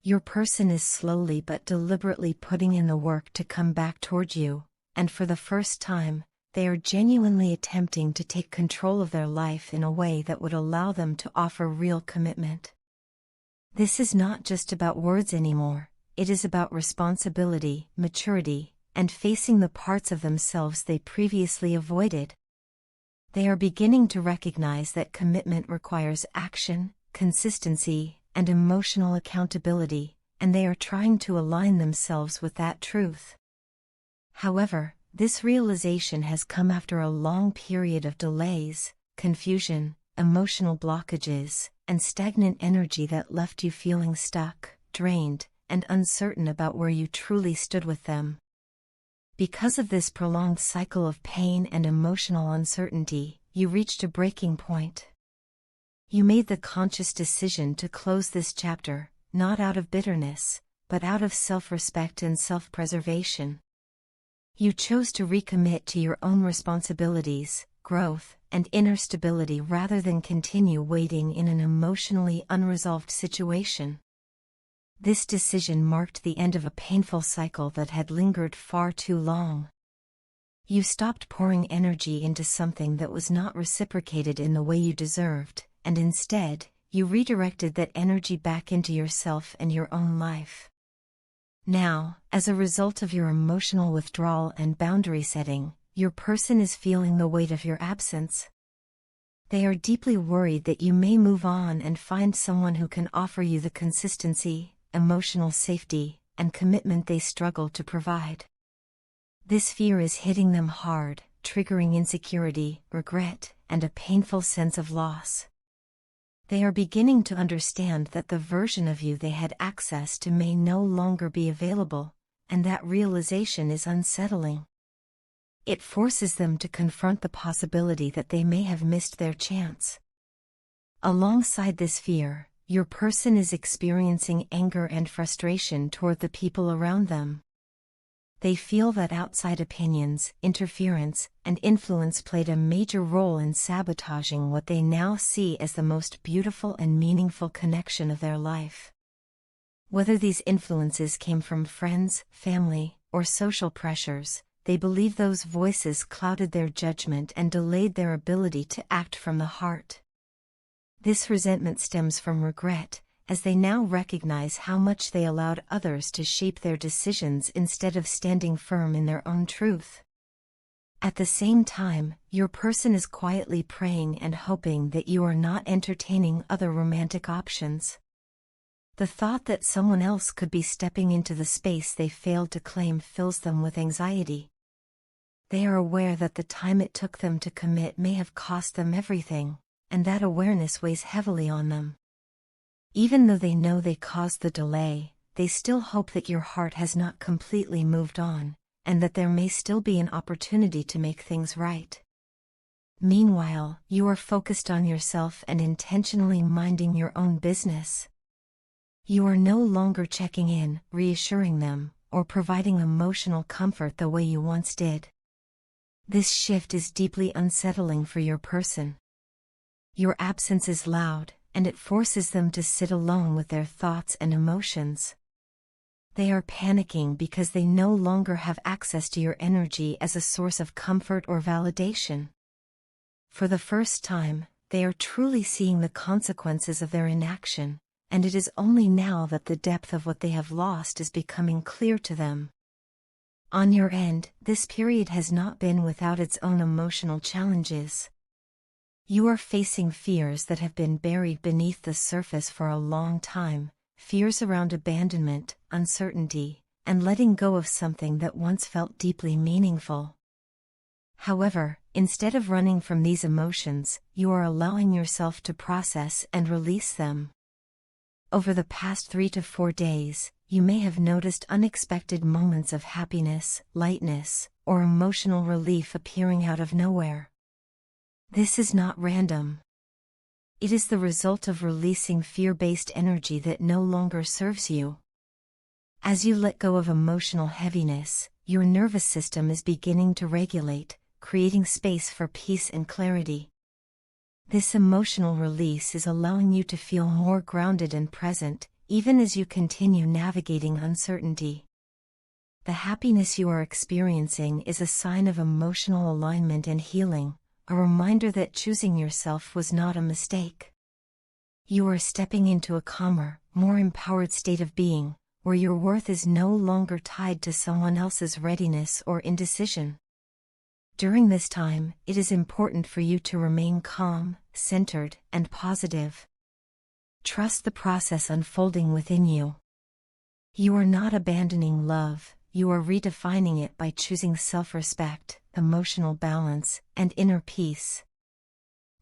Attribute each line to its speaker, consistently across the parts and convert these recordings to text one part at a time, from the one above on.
Speaker 1: your person is slowly but deliberately putting in the work to come back toward you, and for the first time, they are genuinely attempting to take control of their life in a way that would allow them to offer real commitment. This is not just about words anymore, it is about responsibility, maturity, and facing the parts of themselves they previously avoided. They are beginning to recognize that commitment requires action, consistency, and emotional accountability, and they are trying to align themselves with that truth. However, this realization has come after a long period of delays, confusion, emotional blockages, and stagnant energy that left you feeling stuck, drained, and uncertain about where you truly stood with them. Because of this prolonged cycle of pain and emotional uncertainty, you reached a breaking point. You made the conscious decision to close this chapter, not out of bitterness, but out of self-respect and self-preservation. You chose to recommit to your own responsibilities, growth, and inner stability rather than continue waiting in an emotionally unresolved situation. This decision marked the end of a painful cycle that had lingered far too long. You stopped pouring energy into something that was not reciprocated in the way you deserved, and instead, you redirected that energy back into yourself and your own life. Now, as a result of your emotional withdrawal and boundary setting, your person is feeling the weight of your absence. They are deeply worried that you may move on and find someone who can offer you the consistency, emotional safety, and commitment they struggle to provide. This fear is hitting them hard, triggering insecurity, regret, and a painful sense of loss. They are beginning to understand that the version of you they had access to may no longer be available, and that realization is unsettling. It forces them to confront the possibility that they may have missed their chance. Alongside this fear, your person is experiencing anger and frustration toward the people around them. They feel that outside opinions, interference, and influence played a major role in sabotaging what they now see as the most beautiful and meaningful connection of their life. Whether these influences came from friends, family, or social pressures, they believe those voices clouded their judgment and delayed their ability to act from the heart. This resentment stems from regret, as they now recognize how much they allowed others to shape their decisions instead of standing firm in their own truth. At the same time, your person is quietly praying and hoping that you are not entertaining other romantic options. The thought that someone else could be stepping into the space they failed to claim fills them with anxiety. They are aware that the time it took them to commit may have cost them everything, and that awareness weighs heavily on them. Even though they know they caused the delay, they still hope that your heart has not completely moved on, and that there may still be an opportunity to make things right. Meanwhile, you are focused on yourself and intentionally minding your own business. You are no longer checking in, reassuring them, or providing emotional comfort the way you once did. This shift is deeply unsettling for your person. Your absence is loud, and it forces them to sit alone with their thoughts and emotions. They are panicking because they no longer have access to your energy as a source of comfort or validation. For the first time, they are truly seeing the consequences of their inaction, and it is only now that the depth of what they have lost is becoming clear to them. On your end, this period has not been without its own emotional challenges. You are facing fears that have been buried beneath the surface for a long time, fears around abandonment, uncertainty, and letting go of something that once felt deeply meaningful. However, instead of running from these emotions, you are allowing yourself to process and release them. Over the past 3 to 4 days, you may have noticed unexpected moments of happiness, lightness, or emotional relief appearing out of nowhere. This is not random. It is the result of releasing fear-based energy that no longer serves you. As you let go of emotional heaviness, your nervous system is beginning to regulate, creating space for peace and clarity. This emotional release is allowing you to feel more grounded and present, even as you continue navigating uncertainty. The happiness you are experiencing is a sign of emotional alignment and healing, a reminder that choosing yourself was not a mistake. You are stepping into a calmer, more empowered state of being, where your worth is no longer tied to someone else's readiness or indecision. During this time, it is important for you to remain calm, centered, and positive. Trust the process unfolding within you. You are not abandoning love, you are redefining it by choosing self-respect, emotional balance, and inner peace.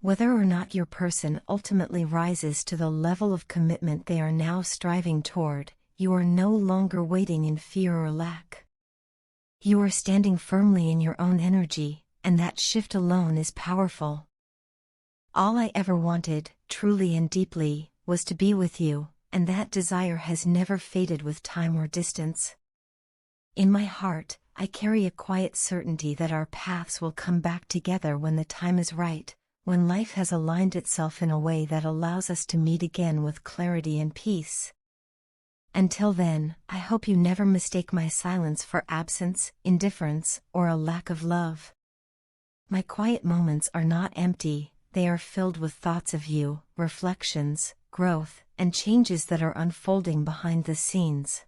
Speaker 1: Whether or not your person ultimately rises to the level of commitment they are now striving toward, you are no longer waiting in fear or lack. You are standing firmly in your own energy, and that shift alone is powerful. All I ever wanted, truly and deeply, was to be with you, and that desire has never faded with time or distance. In my heart, I carry a quiet certainty that our paths will come back together when the time is right, when life has aligned itself in a way that allows us to meet again with clarity and peace. Until then, I hope you never mistake my silence for absence, indifference, or a lack of love. My quiet moments are not empty, they are filled with thoughts of you, reflections, growth, and changes that are unfolding behind the scenes.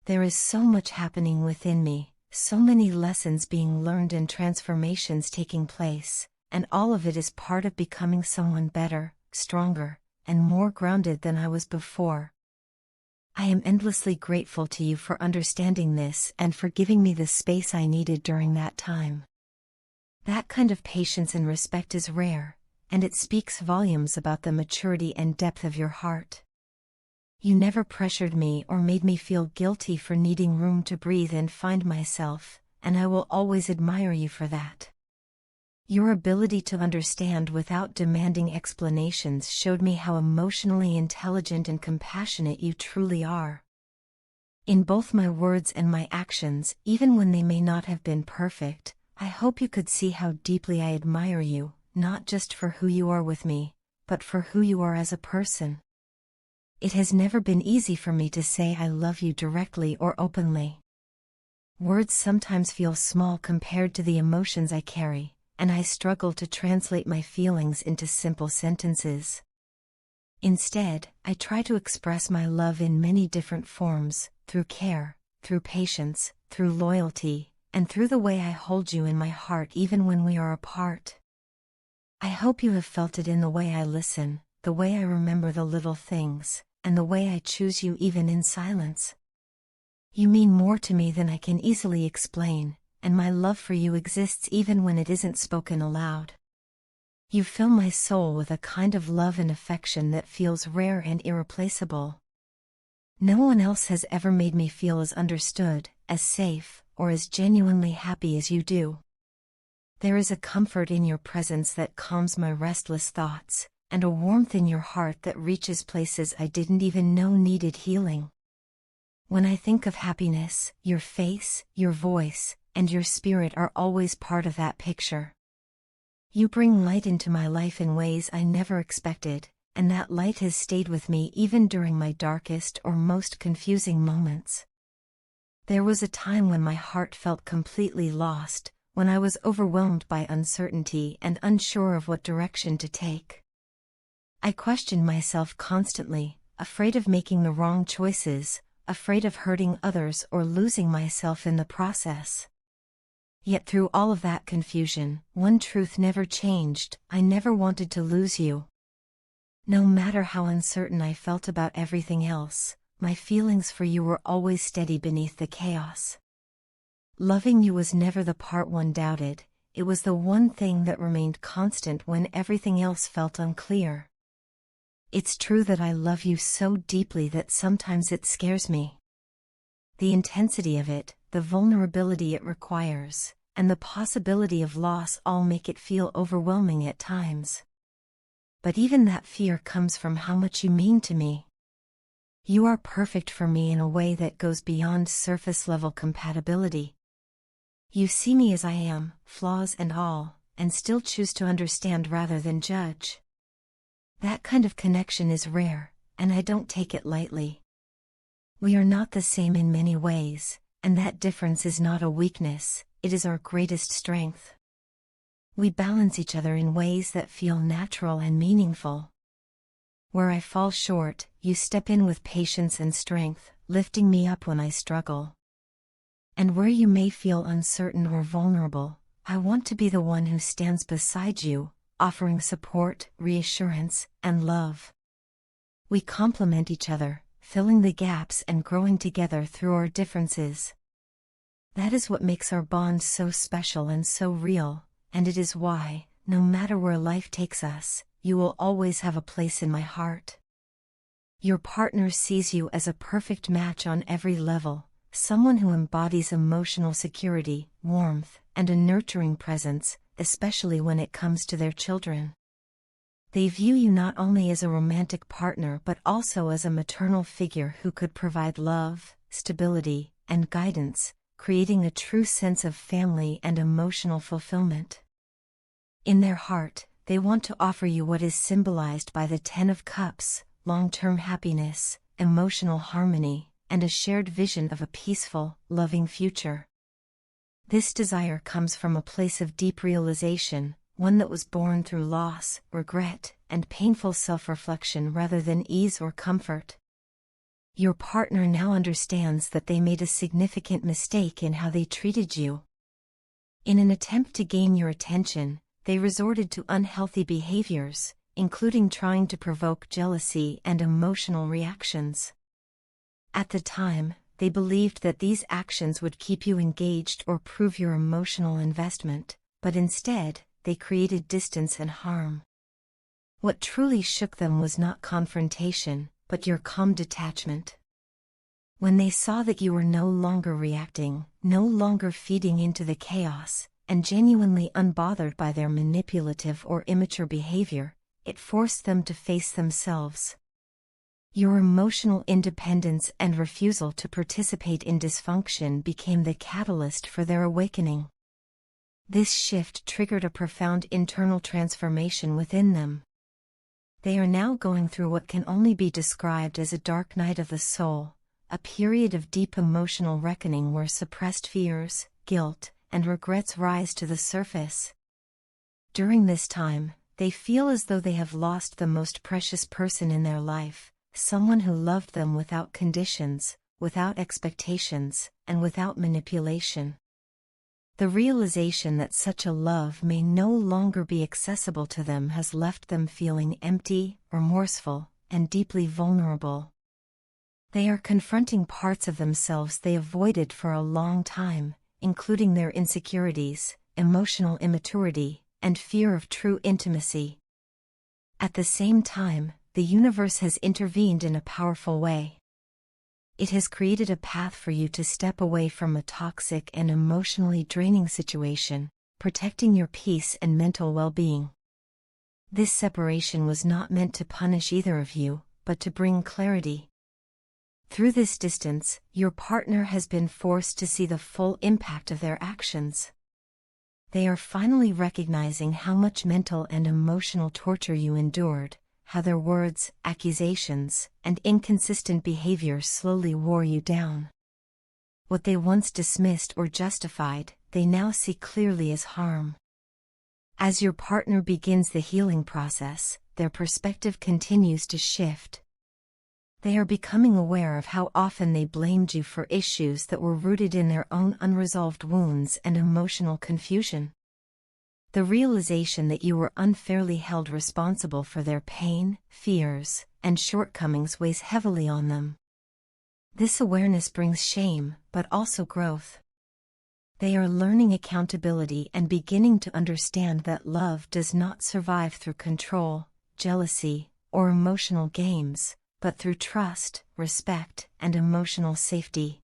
Speaker 1: There is so much happening within me, so many lessons being learned and transformations taking place, and all of it is part of becoming someone better, stronger, and more grounded than I was before. I am endlessly grateful to you for understanding this and for giving me the space I needed during that time. That kind of patience and respect is rare, and it speaks volumes about the maturity and depth of your heart. You never pressured me or made me feel guilty for needing room to breathe and find myself, and I will always admire you for that. Your ability to understand without demanding explanations showed me how emotionally intelligent and compassionate you truly are. In both my words and my actions, even when they may not have been perfect, I hope you could see how deeply I admire you, not just for who you are with me, but for who you are as a person. It has never been easy for me to say I love you directly or openly. Words sometimes feel small compared to the emotions I carry, and I struggle to translate my feelings into simple sentences. Instead, I try to express my love in many different forms, through care, through patience, through loyalty, and through the way I hold you in my heart even when we are apart. I hope you have felt it in the way I listen, the way I remember the little things, and the way I choose you even in silence. You mean more to me than I can easily explain, and my love for you exists even when it isn't spoken aloud. You fill my soul with a kind of love and affection that feels rare and irreplaceable. No one else has ever made me feel as understood, as safe, or as genuinely happy as you do. There is a comfort in your presence that calms my restless thoughts, and a warmth in your heart that reaches places I didn't even know needed healing. When I think of happiness, your face, your voice, and your spirit are always part of that picture. You bring light into my life in ways I never expected, and that light has stayed with me even during my darkest or most confusing moments. There was a time when my heart felt completely lost, when I was overwhelmed by uncertainty and unsure of what direction to take. I questioned myself constantly, afraid of making the wrong choices, afraid of hurting others or losing myself in the process. Yet through all of that confusion, one truth never changed: I never wanted to lose you. No matter how uncertain I felt about everything else, my feelings for you were always steady beneath the chaos. Loving you was never the part one doubted, it was the one thing that remained constant when everything else felt unclear. It's true that I love you so deeply that sometimes it scares me. The intensity of it, the vulnerability it requires, and the possibility of loss all make it feel overwhelming at times. But even that fear comes from how much you mean to me. You are perfect for me in a way that goes beyond surface-level compatibility. You see me as I am, flaws and all, and still choose to understand rather than judge. That kind of connection is rare, and I don't take it lightly. We are not the same in many ways, and that difference is not a weakness, it is our greatest strength. We balance each other in ways that feel natural and meaningful. Where I fall short, you step in with patience and strength, lifting me up when I struggle. And where you may feel uncertain or vulnerable, I want to be the one who stands beside you, offering support, reassurance, and love. We complement each other, filling the gaps and growing together through our differences. That is what makes our bond so special and so real, and it is why, no matter where life takes us, you will always have a place in my heart. Your partner sees you as a perfect match on every level, someone who embodies emotional security, warmth, and a nurturing presence, especially when it comes to their children. They view you not only as a romantic partner but also as a maternal figure who could provide love, stability, and guidance, creating a true sense of family and emotional fulfillment. In their heart, they want to offer you what is symbolized by the Ten of Cups: long-term happiness, emotional harmony, and a shared vision of a peaceful, loving future. This desire comes from a place of deep realization, one that was born through loss, regret, and painful self-reflection rather than ease or comfort. Your partner now understands that they made a significant mistake in how they treated you. In an attempt to gain your attention, they resorted to unhealthy behaviors, including trying to provoke jealousy and emotional reactions. At the time, they believed that these actions would keep you engaged or prove your emotional investment, but instead, they created distance and harm. What truly shook them was not confrontation, but your calm detachment. When they saw that you were no longer reacting, no longer feeding into the chaos, and genuinely unbothered by their manipulative or immature behavior, it forced them to face themselves. Your emotional independence and refusal to participate in dysfunction became the catalyst for their awakening. This shift triggered a profound internal transformation within them. They are now going through what can only be described as a dark night of the soul, a period of deep emotional reckoning where suppressed fears, guilt, and regrets rise to the surface. During this time, they feel as though they have lost the most precious person in their life, someone who loved them without conditions, without expectations, and without manipulation. The realization that such a love may no longer be accessible to them has left them feeling empty, remorseful, and deeply vulnerable. They are confronting parts of themselves they avoided for a long time, including their insecurities, emotional immaturity, and fear of true intimacy. At the same time, the universe has intervened in a powerful way. It has created a path for you to step away from a toxic and emotionally draining situation, protecting your peace and mental well-being. This separation was not meant to punish either of you, but to bring clarity. Through this distance, your partner has been forced to see the full impact of their actions. They are finally recognizing how much mental and emotional torture you endured, how their words, accusations, and inconsistent behavior slowly wore you down. What they once dismissed or justified, they now see clearly as harm. As your partner begins the healing process, their perspective continues to shift. They are becoming aware of how often they blamed you for issues that were rooted in their own unresolved wounds and emotional confusion. The realization that you were unfairly held responsible for their pain, fears, and shortcomings weighs heavily on them. This awareness brings shame, but also growth. They are learning accountability and beginning to understand that love does not survive through control, jealousy, or emotional games, but through trust, respect, and emotional safety.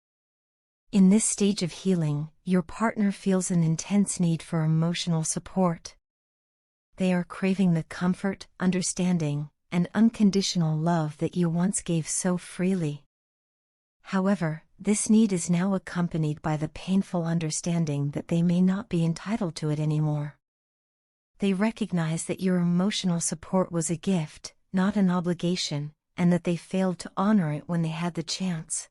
Speaker 1: In this stage of healing, your partner feels an intense need for emotional support. They are craving the comfort, understanding, and unconditional love that you once gave so freely. However, this need is now accompanied by the painful understanding that they may not be entitled to it anymore. They recognize that your emotional support was a gift, not an obligation, and that they failed to honor it when they had the chance.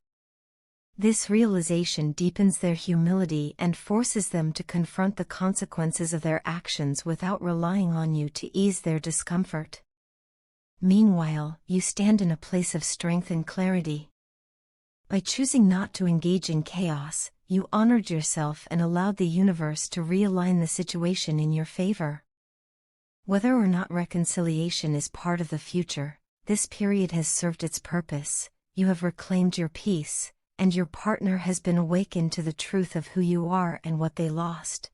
Speaker 1: This realization deepens their humility and forces them to confront the consequences of their actions without relying on you to ease their discomfort. Meanwhile, you stand in a place of strength and clarity. By choosing not to engage in chaos, you honored yourself and allowed the universe to realign the situation in your favor. Whether or not reconciliation is part of the future, this period has served its purpose. You have reclaimed your peace, and your partner has been awakened to the truth of who you are and what they lost.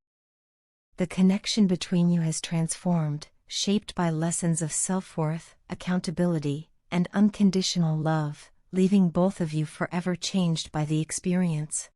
Speaker 1: The connection between you has transformed, shaped by lessons of self-worth, accountability, and unconditional love, leaving both of you forever changed by the experience.